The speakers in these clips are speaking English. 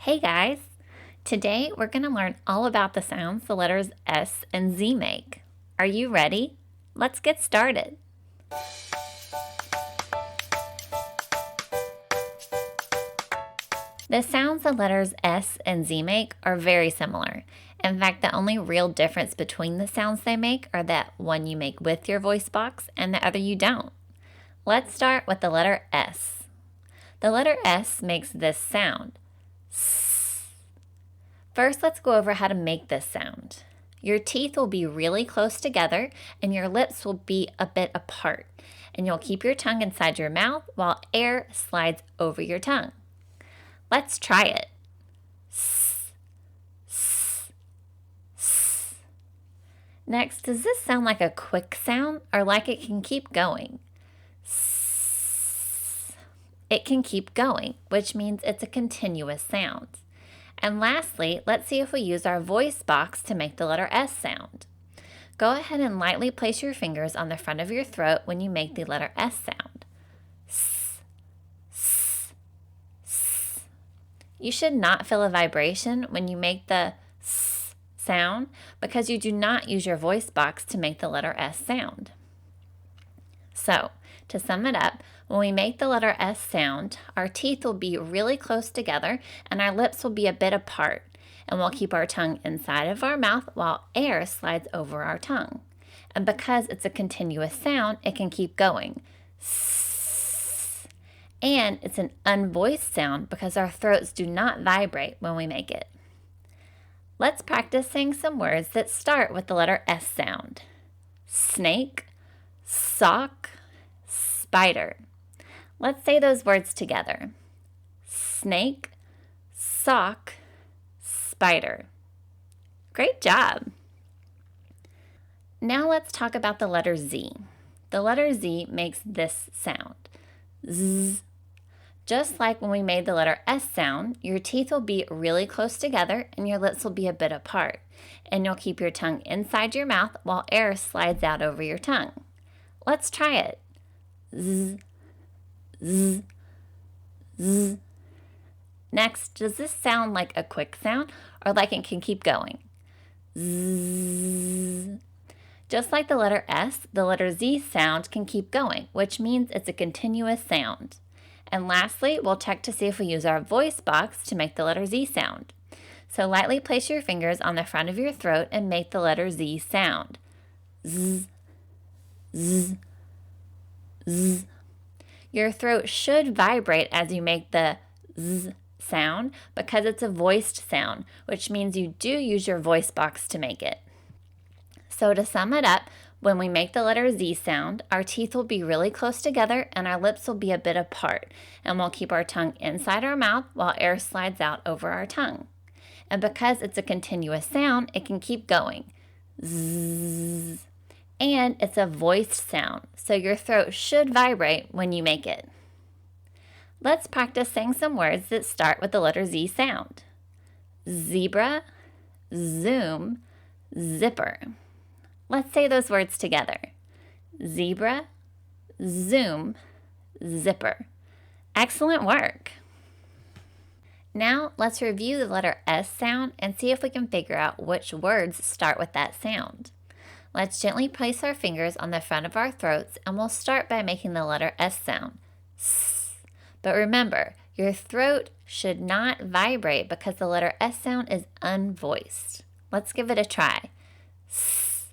Hey guys! Today we're going to learn all about the sounds the letters S and Z make. Are you ready? Let's get started. The sounds the letters S and Z make are very similar. In fact, the only real difference between the sounds they make are that one you make with your voice box and the other you don't. Let's start with the letter S. The letter S makes this sound. First, let's go over how to make this sound. Your teeth will be really close together and your lips will be a bit apart. And you'll keep your tongue inside your mouth while air slides over your tongue. Let's try it. Next, does this sound like a quick sound or like it can keep going? It can keep going, which means it's a continuous sound. And lastly, let's see if we use our voice box to make the letter S sound. Go ahead and lightly place your fingers on the front of your throat when you make the letter S sound. You should not feel a vibration when you make the S sound because you do not use your voice box to make the letter S sound. So, to sum it up, when we make the letter S sound, our teeth will be really close together and our lips will be a bit apart, and we'll keep our tongue inside of our mouth while air slides over our tongue. And because it's a continuous sound, it can keep going. And it's an unvoiced sound because our throats do not vibrate when we make it. Let's practice saying some words that start with the letter S sound. Snake, sock, spider. Let's say those words together. Snake, sock, spider. Great job! Now let's talk about the letter Z. The letter Z makes this sound. Z. Just like when we made the letter S sound, your teeth will be really close together and your lips will be a bit apart. And you'll keep your tongue inside your mouth while air slides out over your tongue. Let's try it. Z. Z, z. Next, does this sound like a quick sound or like it can keep going? Z. Just like the letter S, the letter Z sound can keep going, which means it's a continuous sound. And lastly, we'll check to see if we use our voice box to make the letter Z sound. So lightly place your fingers on the front of your throat and make the letter Z sound. Z, z, z. Your throat should vibrate as you make the Z sound because it's a voiced sound, which means you do use your voice box to make it. So to sum it up, when we make the letter Z sound, our teeth will be really close together and our lips will be a bit apart, and we'll keep our tongue inside our mouth while air slides out over our tongue. And because it's a continuous sound, it can keep going. Z. And it's a voiced sound, so your throat should vibrate when you make it. Let's practice saying some words that start with the letter Z sound. Zebra, zoom, zipper. Let's say those words together. Zebra, zoom, zipper. Excellent work! Now let's review the letter S sound and see if we can figure out which words start with that sound. Let's gently place our fingers on the front of our throats and we'll start by making the letter S sound. S. But remember, your throat should not vibrate because the letter S sound is unvoiced. Let's give it a try. S.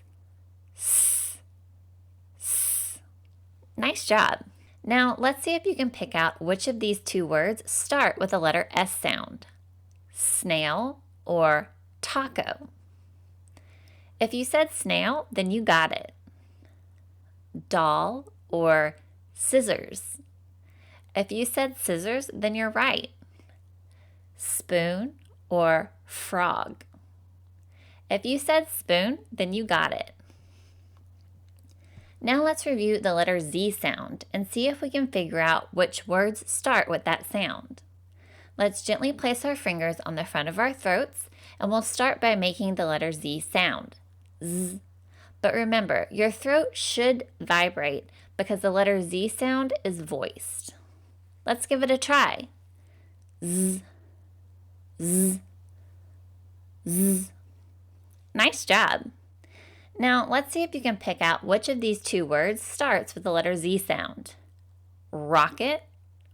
S. S. Nice job. Now let's see if you can pick out which of these two words start with the letter S sound. Snail or taco. If you said snail, then you got it. Doll or scissors. If you said scissors, then you're right. Spoon or frog. If you said spoon, then you got it. Now let's review the letter Z sound and see if we can figure out which words start with that sound. Let's gently place our fingers on the front of our throats and we'll start by making the letter Z sound. Z. But remember, your throat should vibrate because the letter Z sound is voiced. Let's give it a try. Z, Z, z. Nice job. Now, let's see if you can pick out which of these two words starts with the letter Z sound. Rocket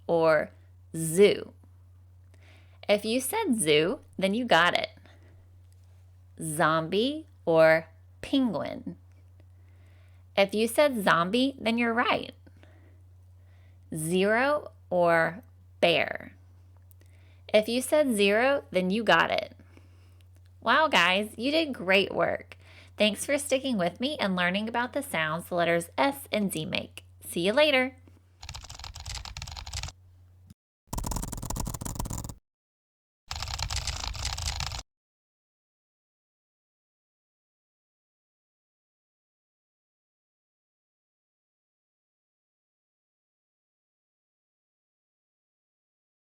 or zoo. If you said zoo, then you got it. Zombie or penguin. If you said zombie, then you're right. Zero or bear. If you said zero, then you got it. Wow, guys, you did great work. Thanks for sticking with me and learning about the sounds the letters S and Z make. See you later.